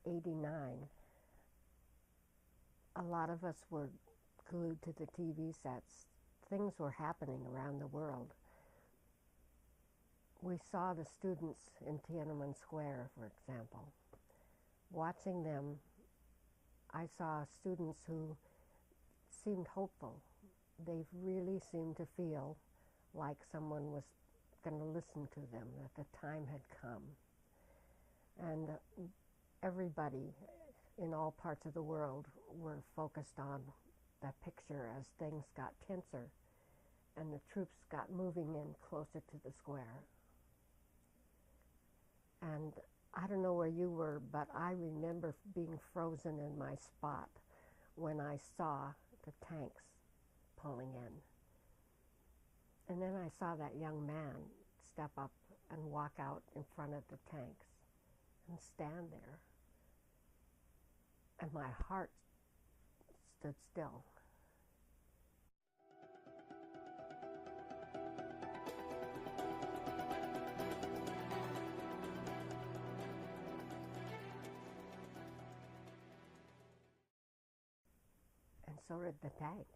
'89, a lot of us were glued to the TV sets. Things were happening around the world. We saw the students in Tienanmen Square, for example. Watching them, I saw students who seemed hopeful. They really seemed to feel like someone was going to listen to them, that the time had come. And everybody in all parts of the world were focused on that picture as things got tenser and the troops got moving in closer to the square. And I don't know where you were, but I remember being frozen in my spot when I saw the tanks pulling in. And then I saw that young man step up and walk out in front of the tanks and stand there. And my heart stood still. And so did the tank.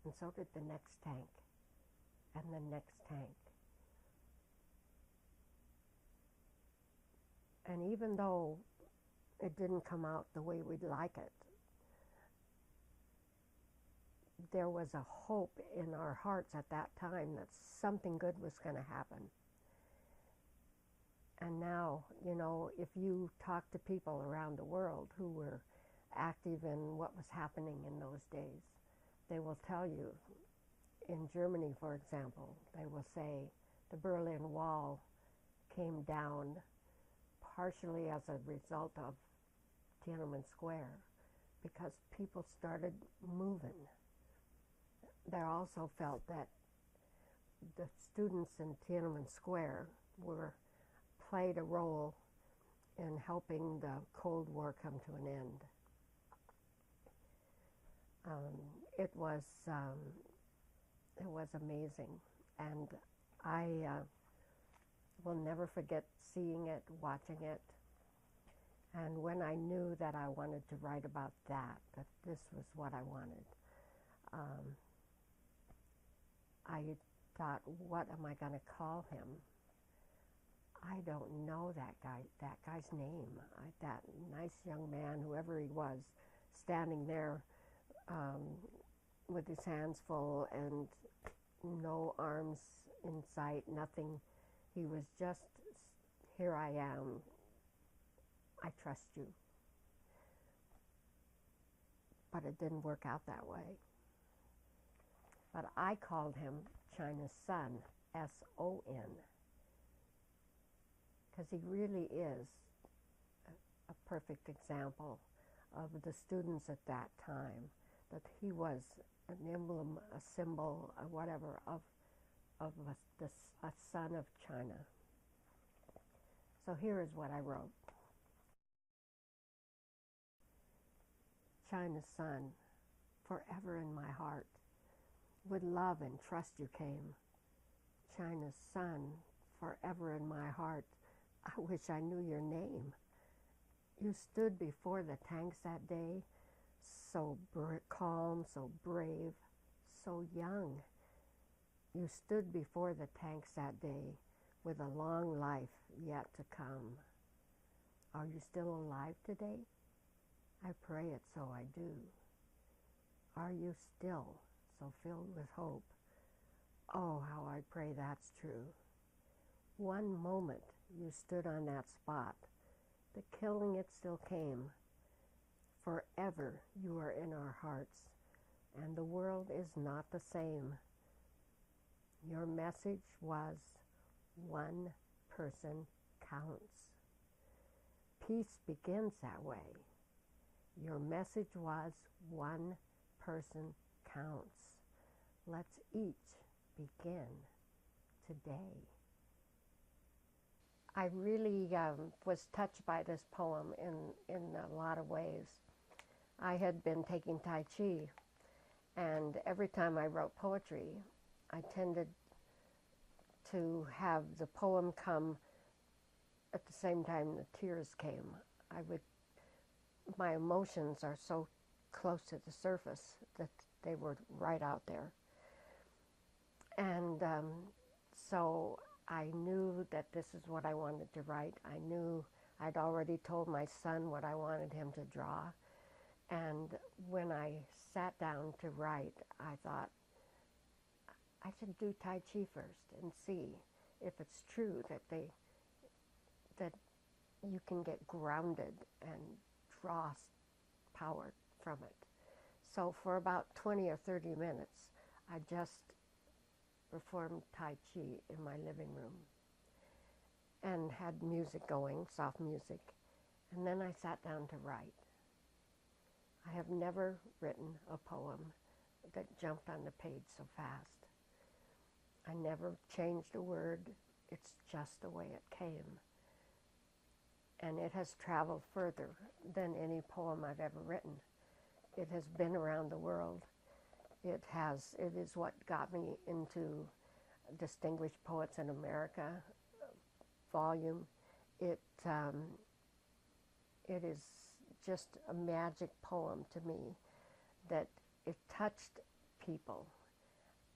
And so did the next tank, and the next tank. And even though it didn't come out the way we'd like it, there was a hope in our hearts at that time that something good was going to happen. And now, you know, if you talk to people around the world who were active in what was happening in those days, they will tell you, in Germany, for example, they will say the Berlin Wall came down partially as a result of Tienanmen Square because people started moving. They also felt that the students in Tienanmen Square played a role in helping the Cold War come to an end. It was amazing, and I will never forget seeing it, watching it, and when I knew that I wanted to write about that this was what I wanted, I thought, what am I going to call him? I don't know that guy's name. That nice young man, whoever he was, standing there with his hands full and no arms in sight, nothing. He was just, here I am, I trust you. But it didn't work out that way. But I called him China's son, S-O-N, because he really is a perfect example of the students at that time, that he was an emblem, a symbol, a whatever, of a son of China. So here is what I wrote. China's son, forever in my heart, with love and trust you came. China's son, forever in my heart, I wish I knew your name. You stood before the tanks that day, so calm, so brave, so young. You stood before the tanks that day with a long life yet to come. Are you still alive today? I pray it so I do. Are you still so filled with hope? Oh, how I pray that's true. One moment you stood on that spot. The killing, it still came. Forever you are in our hearts, and the world is not the same. Your message was, one person counts. Peace begins that way. Your message was, one person counts. Let's each begin today. I really was touched by this poem in a lot of ways. I had been taking Tai Chi, And every time I wrote poetry, I tended to have the poem come at the same time the tears came. My emotions are so close to the surface that they were right out there. And so I knew that this is what I wanted to write. I knew I'd already told my son what I wanted him to draw. And when I sat down to write, I thought, I should do Tai Chi first and see if it's true that you can get grounded and draw power from it. So for about 20 or 30 minutes, I just performed Tai Chi in my living room and had music going, soft music, and then I sat down to write. I have never written a poem that jumped on the page so fast. I never changed a word. It's just the way it came. And it has traveled further than any poem I've ever written. It has been around the world. It is what got me into Distinguished Poets in America volume. It is just a magic poem to me that it touched people.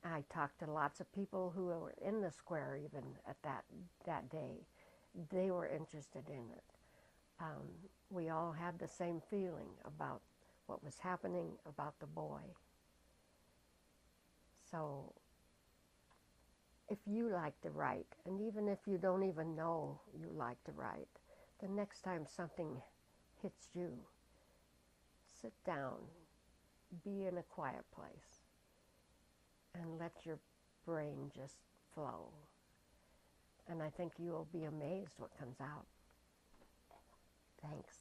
I talked to lots of people who were in the square even at that day. They were interested in it. We all had the same feeling about what was happening about the boy. So if you like to write, and even if you don't even know you like to write, the next time something hits you, sit down, be in a quiet place, and let your brain just flow. And I think you'll be amazed what comes out. Thanks.